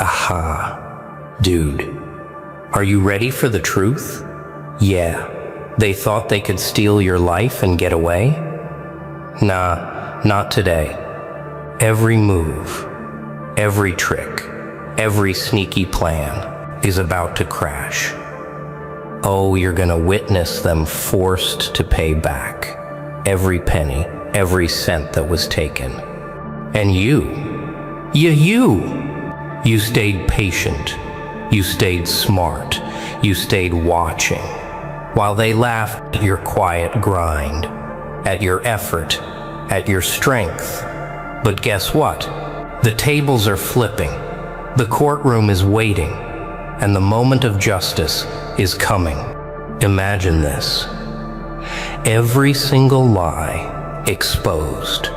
Aha. Dude, are you ready for the truth? Yeah. They thought they could steal your life and get away? Nah, not today. Every move, every trick, every sneaky plan is about to crash. Oh, you're gonna witness them forced to pay back every penny, every cent that was taken. And you stayed patient, you stayed smart, you stayed watching, while they laughed at your quiet grind, at your effort, at your strength. But guess what? The tables are flipping, the courtroom is waiting, and the moment of justice is coming. Imagine this. Every single lie exposed,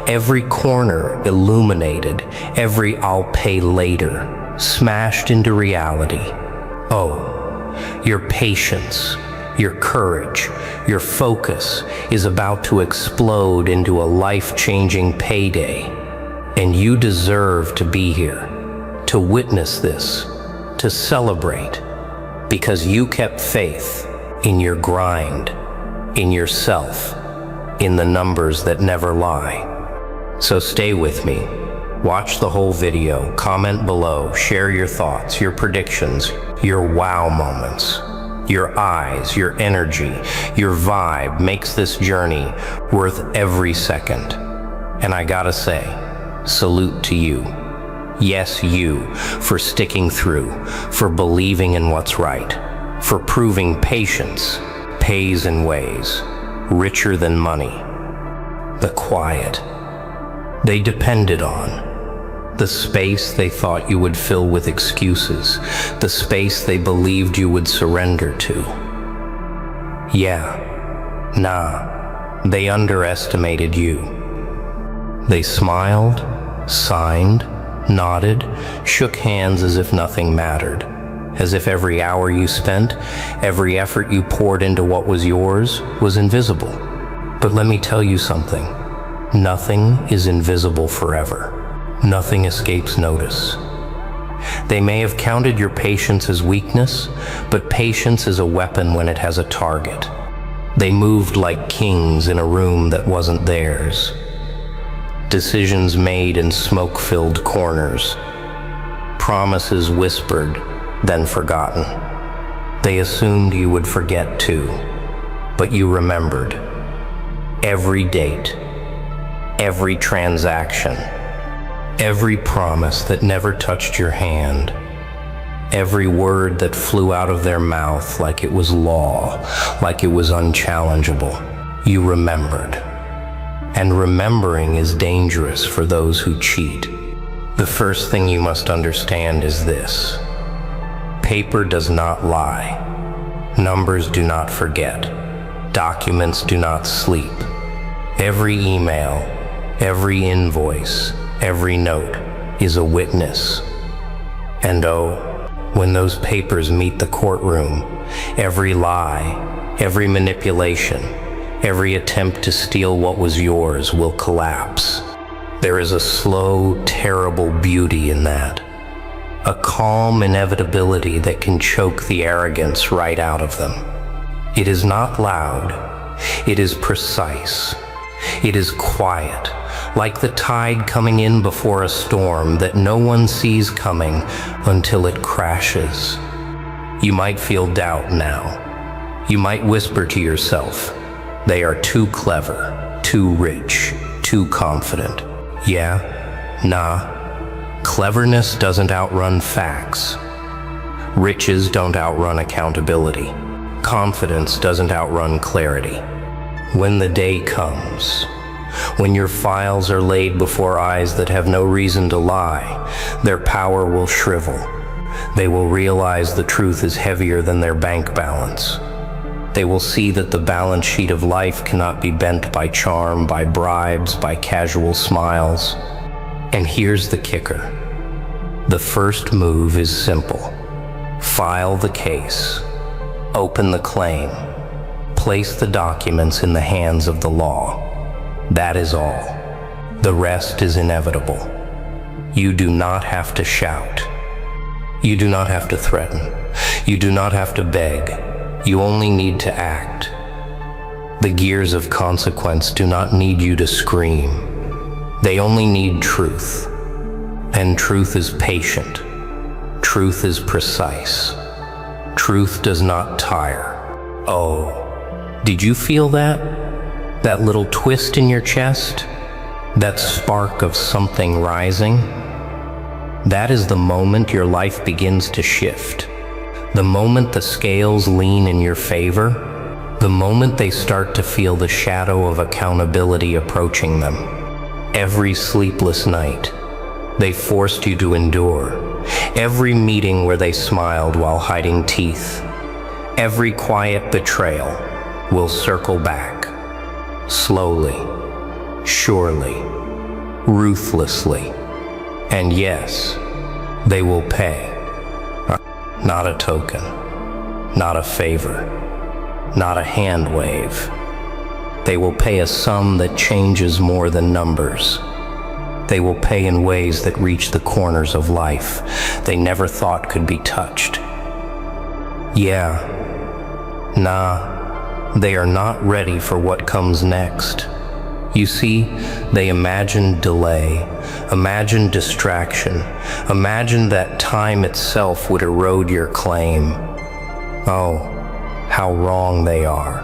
every corner illuminated, every "I'll pay later" smashed into reality. Oh, your patience, your courage, your focus is about to explode into a life-changing payday. And you deserve to be here, to witness this, to celebrate, because you kept faith in your grind, in yourself, in the numbers that never lie. So stay with me. Watch the whole video, comment below, share your thoughts, your predictions, your wow moments. Your eyes, your energy, your vibe makes this journey worth every second. And I gotta say, salute to you. Yes, you, for sticking through, for believing in what's right, for proving patience pays in ways richer than money. The quiet they depended on. The space they thought you would fill with excuses. The space they believed you would surrender to. Yeah, they underestimated you. They smiled, signed, nodded, shook hands as if nothing mattered. As if every hour you spent, every effort you poured into what was yours, was invisible. But let me tell you something. Nothing is invisible forever. Nothing escapes notice. They may have counted your patience as weakness, but patience is a weapon when it has a target. They moved like kings in a room that wasn't theirs. Decisions made in smoke-filled corners. Promises whispered, then forgotten. They assumed you would forget too, but you remembered. Every date, every transaction, every promise that never touched your hand, every word that flew out of their mouth like it was law, like it was unchallengeable. You remembered. And remembering is dangerous for those who cheat. The first thing you must understand is this. Paper does not lie. Numbers do not forget. Documents do not sleep. Every email, every invoice, every note is a witness. And oh, when those papers meet the courtroom, every lie, every manipulation, every attempt to steal what was yours will collapse. There is a slow, terrible beauty in that. A calm inevitability that can choke the arrogance right out of them. It is not loud. It is precise. It is quiet, like the tide coming in before a storm that no one sees coming until it crashes. You might feel doubt now. You might whisper to yourself, they are too clever, too rich, too confident. Yeah, cleverness doesn't outrun facts. Riches don't outrun accountability. Confidence doesn't outrun clarity. When the day comes, when your files are laid before eyes that have no reason to lie, their power will shrivel. They will realize the truth is heavier than their bank balance. They will see that the balance sheet of life cannot be bent by charm, by bribes, by casual smiles. And here's the kicker. The first move is simple. File the case. Open the claim. Place the documents in the hands of the law. That is all. The rest is inevitable. You do not have to shout. You do not have to threaten. You do not have to beg. You only need to act. The gears of consequence do not need you to scream. They only need truth. And truth is patient. Truth is precise. Truth does not tire. Oh, did you feel that? That little twist in your chest? That spark of something rising? That is the moment your life begins to shift. The moment the scales lean in your favor. The moment they start to feel the shadow of accountability approaching them. Every sleepless night they forced you to endure. Every meeting where they smiled while hiding teeth. Every quiet betrayal will circle back. Slowly, surely, ruthlessly. And yes, they will pay. Not a token, not a favor, not a hand wave. They will pay a sum that changes more than numbers. They will pay in ways that reach the corners of life they never thought could be touched. They are not ready for what comes next. You see, they imagine delay, imagine distraction, imagine that time itself would erode your claim. Oh, how wrong they are.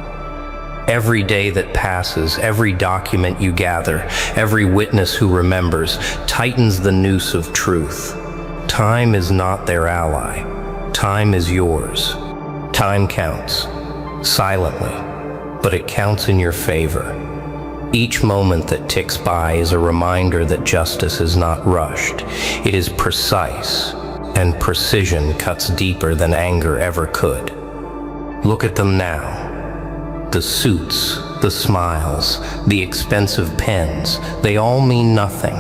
Every day that passes, every document you gather, every witness who remembers, tightens the noose of truth. Time is not their ally. Time is yours. Time counts, silently, but it counts in your favor. Each moment that ticks by is a reminder that justice is not rushed. It is precise, and precision cuts deeper than anger ever could. Look at them now. The suits, the smiles, the expensive pens, they all mean nothing.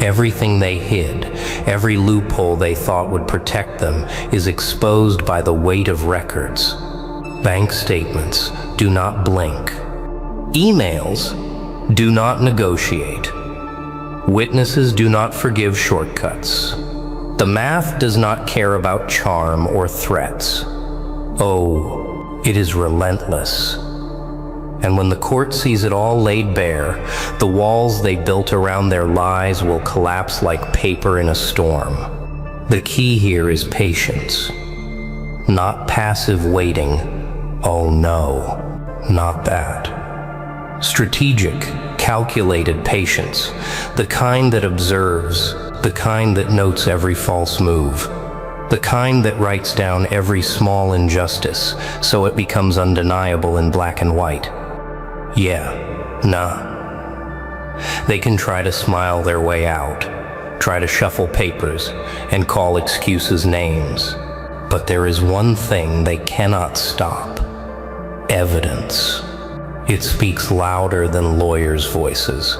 Everything they hid, every loophole they thought would protect them is exposed by the weight of records. Bank statements do not blink. Emails do not negotiate. Witnesses do not forgive shortcuts. The math does not care about charm or threats. Oh, it is relentless. And when the court sees it all laid bare, the walls they built around their lies will collapse like paper in a storm. The key here is patience, not passive waiting. Oh no, not that. Strategic, calculated patience, the kind that observes, the kind that notes every false move, the kind that writes down every small injustice so it becomes undeniable in black and white. They can try to smile their way out, try to shuffle papers, and call excuses names. But there is one thing they cannot stop: evidence. It speaks louder than lawyers' voices.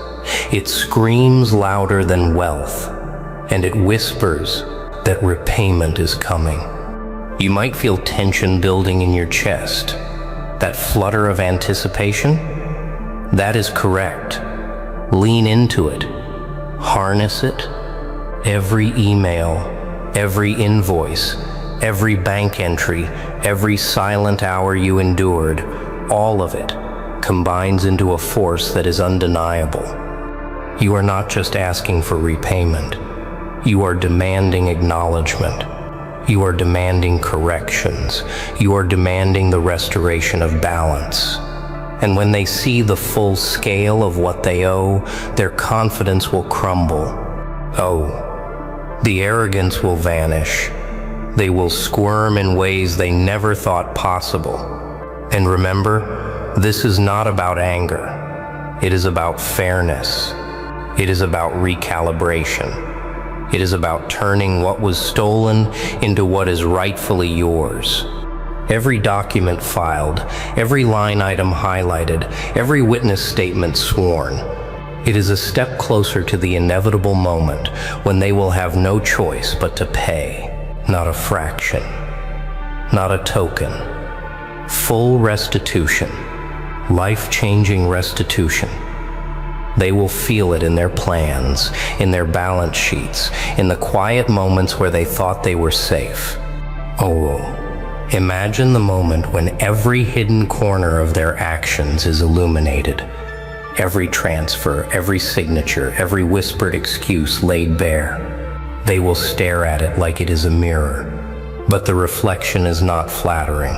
It screams louder than wealth, and it whispers that repayment is coming. You might feel tension building in your chest, that flutter of anticipation. That is correct. Lean into it. Harness it. Every email, every invoice, every bank entry, every silent hour you endured, all of it combines into a force that is undeniable. You are not just asking for repayment. You are demanding acknowledgement. You are demanding corrections. You are demanding the restoration of balance. And when they see the full scale of what they owe, their confidence will crumble. Oh, the arrogance will vanish. They will squirm in ways they never thought possible. And remember, this is not about anger. It is about fairness. It is about recalibration. It is about turning what was stolen into what is rightfully yours. Every document filed, every line item highlighted, every witness statement sworn. It is a step closer to the inevitable moment when they will have no choice but to pay. Not a fraction, not a token. Full restitution, life-changing restitution. They will feel it in their plans, in their balance sheets, in the quiet moments where they thought they were safe. Oh, imagine the moment when every hidden corner of their actions is illuminated. Every transfer, every signature, every whispered excuse laid bare. They will stare at it like it is a mirror, but the reflection is not flattering.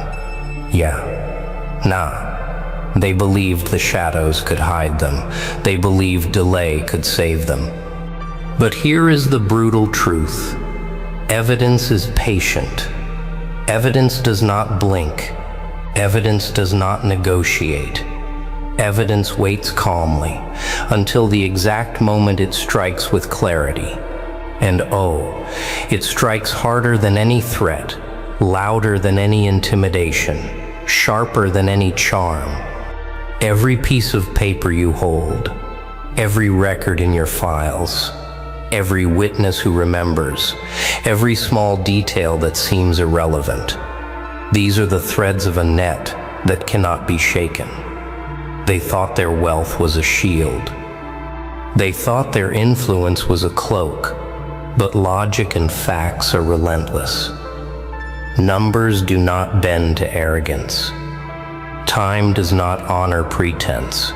They believed the shadows could hide them. They believed delay could save them. But here is the brutal truth. Evidence is patient. Evidence does not blink. Evidence does not negotiate. Evidence waits calmly until the exact moment it strikes with clarity. And oh, it strikes harder than any threat, louder than any intimidation, sharper than any charm. Every piece of paper you hold, every record in your files, every witness who remembers, every small detail that seems irrelevant. These are the threads of a net that cannot be shaken. They thought their wealth was a shield. They thought their influence was a cloak, but logic and facts are relentless. Numbers do not bend to arrogance. Time does not honor pretense.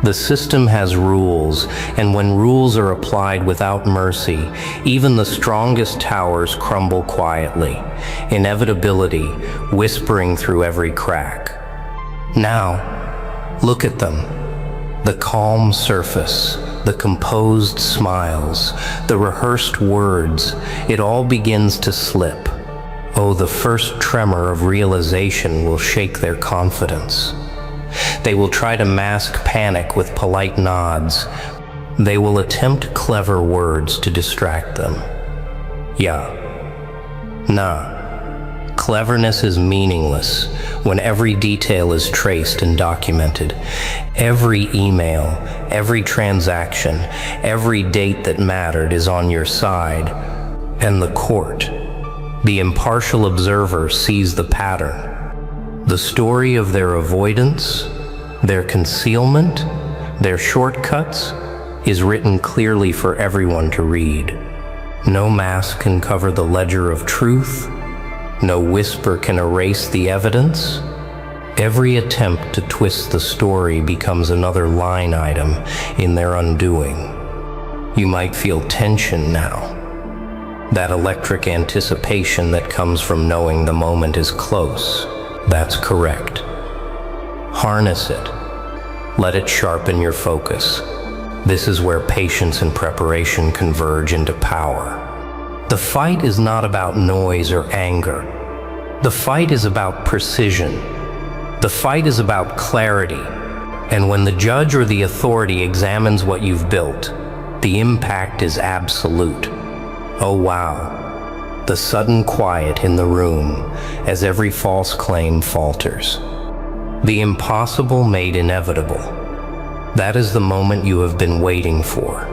The system has rules, and when rules are applied without mercy, even the strongest towers crumble quietly, inevitability whispering through every crack. Now, look at them. The calm surface, the composed smiles, the rehearsed words, it all begins to slip. Oh, the first tremor of realization will shake their confidence. They will try to mask panic with polite nods. They will attempt clever words to distract them. Cleverness is meaningless when every detail is traced and documented. Every email, every transaction, every date that mattered is on your side. And the court, the impartial observer, sees the pattern. The story of their avoidance, their concealment, their shortcuts is written clearly for everyone to read. No mask can cover the ledger of truth. No whisper can erase the evidence. Every attempt to twist the story becomes another line item in their undoing. You might feel tension now. That electric anticipation that comes from knowing the moment is close. That's correct. Harness it. Let it sharpen your focus. This is where patience and preparation converge into power. The fight is not about noise or anger. The fight is about precision. The fight is about clarity. And when the judge or the authority examines what you've built, the impact is absolute. Oh wow, the sudden quiet in the room as every false claim falters. The impossible made inevitable. That is the moment you have been waiting for.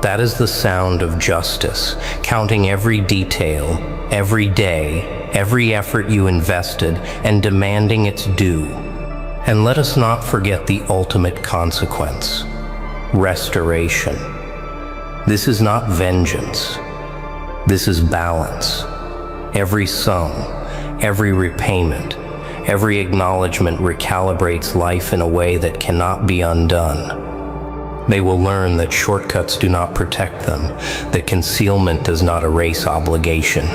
That is the sound of justice, counting every detail, every day, every effort you invested, and demanding its due. And let us not forget the ultimate consequence: restoration. This is not vengeance. This is balance. Every sum, every repayment, every acknowledgement recalibrates life in a way that cannot be undone. They will learn that shortcuts do not protect them, that concealment does not erase obligation.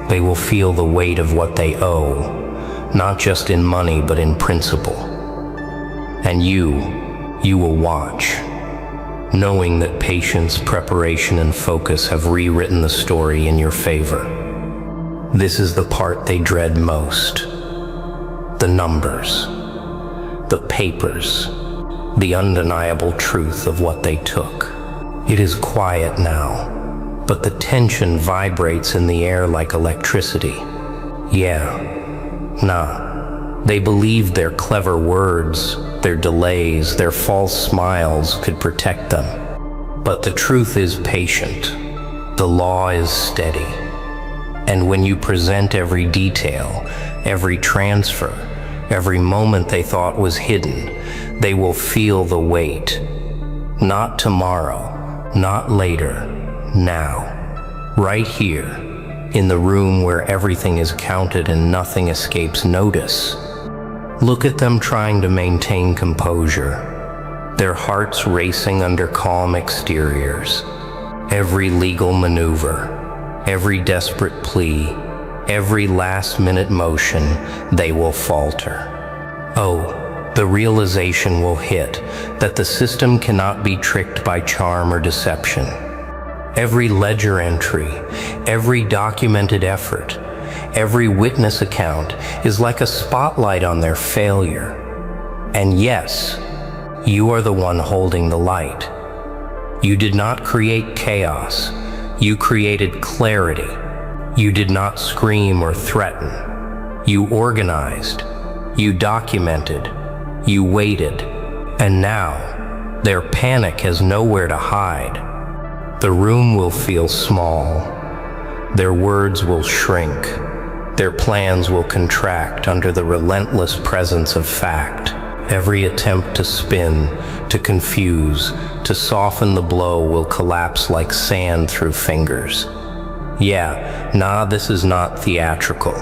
They will feel the weight of what they owe, not just in money, but in principle. And you will watch, knowing that patience, preparation, and focus have rewritten the story in your favor. This is the part they dread most. The numbers, the papers, the undeniable truth of what they took. It is quiet now, but the tension vibrates in the air like electricity. They believed their clever words, their delays, their false smiles could protect them. But the truth is patient. The law is steady. And when you present every detail, every transfer, every moment they thought was hidden, they will feel the weight. Not tomorrow, not later, now, right here, in the room where everything is counted and nothing escapes notice. Look at them trying to maintain composure, their hearts racing under calm exteriors. Every legal maneuver, every desperate plea, every last-minute motion, they will falter. Oh, the realization will hit that the system cannot be tricked by charm or deception. Every ledger entry, every documented effort, every witness account is like a spotlight on their failure. And yes, you are the one holding the light. You did not create chaos. You created clarity. You did not scream or threaten. You organized. You documented. You waited. And now, their panic has nowhere to hide. The room will feel small. Their words will shrink. Their plans will contract under the relentless presence of fact. Every attempt to spin, to confuse, to soften the blow will collapse like sand through fingers. This is not theatrical.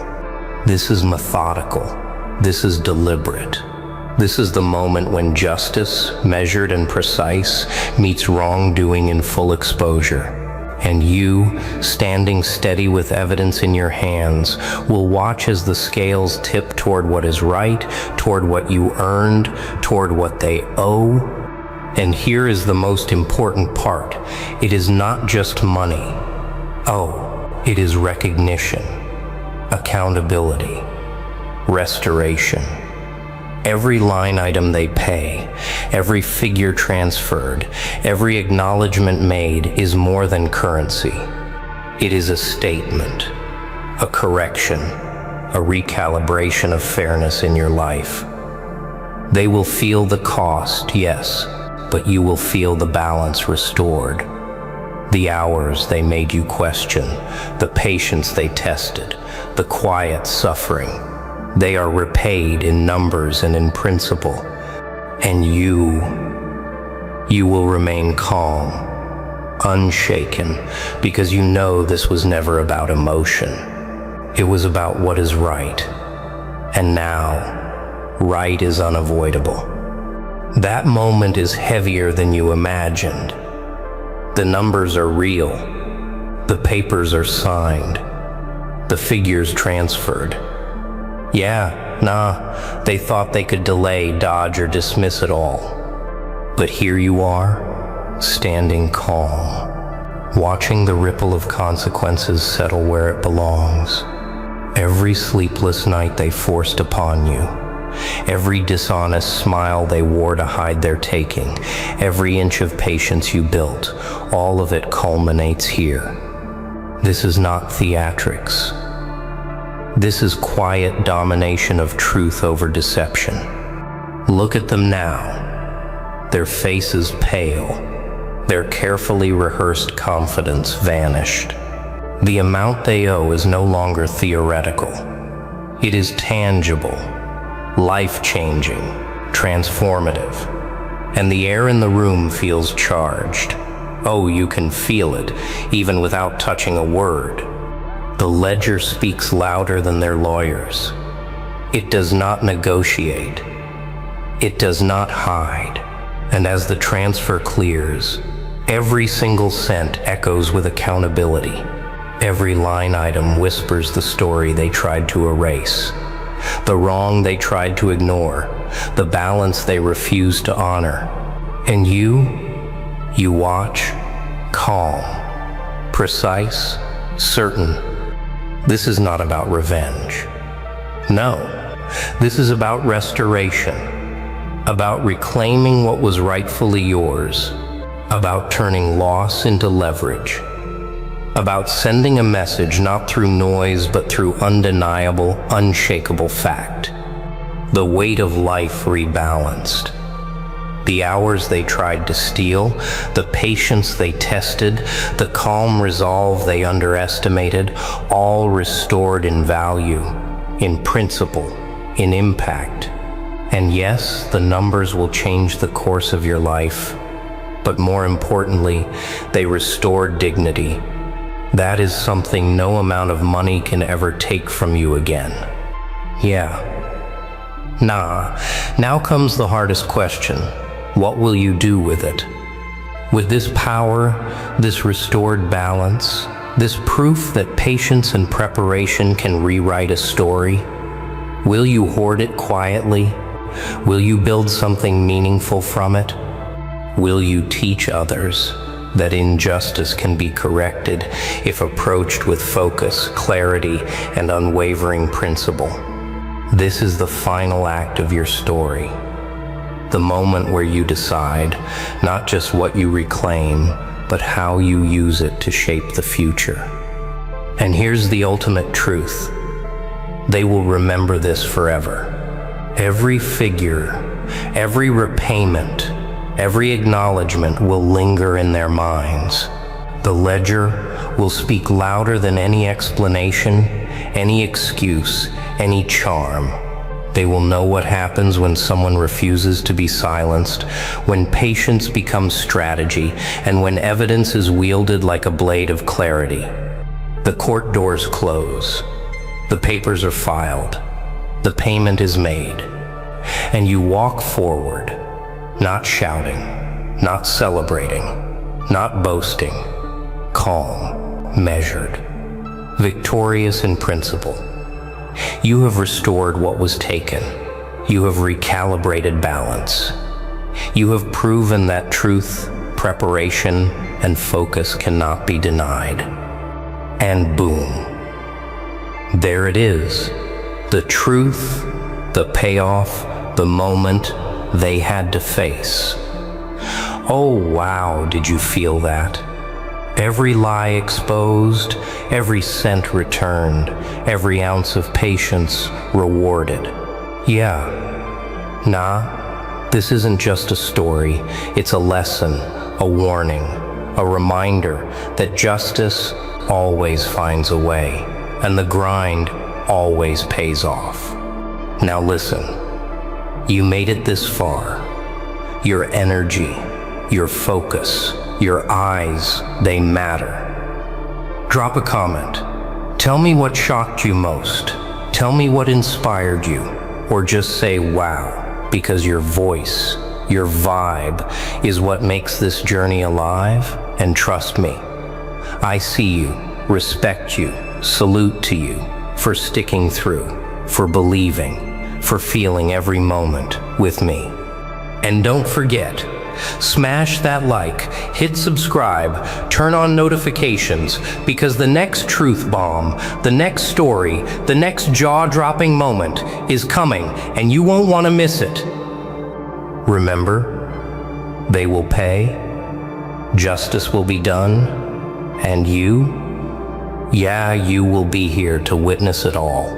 This is methodical. This is deliberate. This is the moment when justice, measured and precise, meets wrongdoing in full exposure. And you, standing steady with evidence in your hands, will watch as the scales tip toward what is right, toward what you earned, toward what they owe. And here is the most important part. It is not just money. Oh, it is recognition, accountability, restoration. Every line item they pay, every figure transferred, every acknowledgement made is more than currency. It is a statement, a correction, a recalibration of fairness in your life. They will feel the cost, yes, but you will feel the balance restored. The hours they made you question, the patience they tested, the quiet suffering. They are repaid in numbers and in principle. And you will remain calm, unshaken, because you know this was never about emotion. It was about what is right. And now, right is unavoidable. That moment is heavier than you imagined. The numbers are real. The papers are signed. The figures transferred. They thought they could delay, dodge, or dismiss it all. But here you are, standing calm, watching the ripple of consequences settle where it belongs. Every sleepless night they forced upon you, every dishonest smile they wore to hide their taking, every inch of patience you built, all of it culminates here. This is not theatrics. This is quiet domination of truth over deception. Look at them now. Their faces pale. Their carefully rehearsed confidence vanished. The amount they owe is no longer theoretical. It is tangible, life-changing, transformative. And the air in the room feels charged. Oh, you can feel it, even without touching a word. The ledger speaks louder than their lawyers. It does not negotiate. It does not hide. And as the transfer clears, every single cent echoes with accountability. Every line item whispers the story they tried to erase, the wrong they tried to ignore, the balance they refused to honor. And you watch, calm, precise, certain. This is not about revenge. No, this is about restoration, about reclaiming what was rightfully yours, about turning loss into leverage, about sending a message not through noise but through undeniable, unshakable fact. The weight of life rebalanced. The hours they tried to steal, the patience they tested, the calm resolve they underestimated, all restored in value, in principle, in impact. And yes, the numbers will change the course of your life, but more importantly, they restore dignity. That is something no amount of money can ever take from you again. Yeah. Now comes the hardest question. What will you do with it? With this power, this restored balance, this proof that patience and preparation can rewrite a story, will you hoard it quietly? Will you build something meaningful from it? Will you teach others that injustice can be corrected if approached with focus, clarity, and unwavering principle? This is the final act of your story. The moment where you decide not just what you reclaim, but how you use it to shape the future. And here's the ultimate truth. They will remember this forever. Every figure, every repayment, every acknowledgement will linger in their minds. The ledger will speak louder than any explanation, any excuse, any charm. They will know what happens when someone refuses to be silenced, when patience becomes strategy, and when evidence is wielded like a blade of clarity. The court doors close. The papers are filed. The payment is made. And you walk forward, not shouting, not celebrating, not boasting, calm, measured, victorious in principle. You have restored what was taken. You have recalibrated balance. You have proven that truth, preparation, and focus cannot be denied. And boom, there it is. The truth, the payoff, the moment they had to face. Oh wow, did you feel that? Every lie exposed, every cent returned, every ounce of patience rewarded. Yeah. This isn't just a story. It's a lesson, a warning, a reminder that justice always finds a way, and the grind always pays off. Now listen, you made it this far. Your energy, your focus, your eyes, they matter. Drop a comment. Tell me what shocked you most. Tell me what inspired you. Or just say wow, because your voice, your vibe is what makes this journey alive. And trust me, I see you, respect you, salute to you for sticking through, for believing, for feeling every moment with me. And don't forget, smash that like, hit subscribe, turn on notifications, because the next truth bomb, the next story, the next jaw-dropping moment is coming, and you won't want to miss it. Remember, they will pay, justice will be done, and you will be here to witness it all,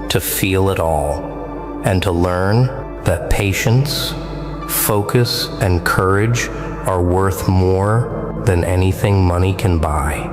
to feel it all, and to learn that patience, focus, and courage are worth more than anything money can buy.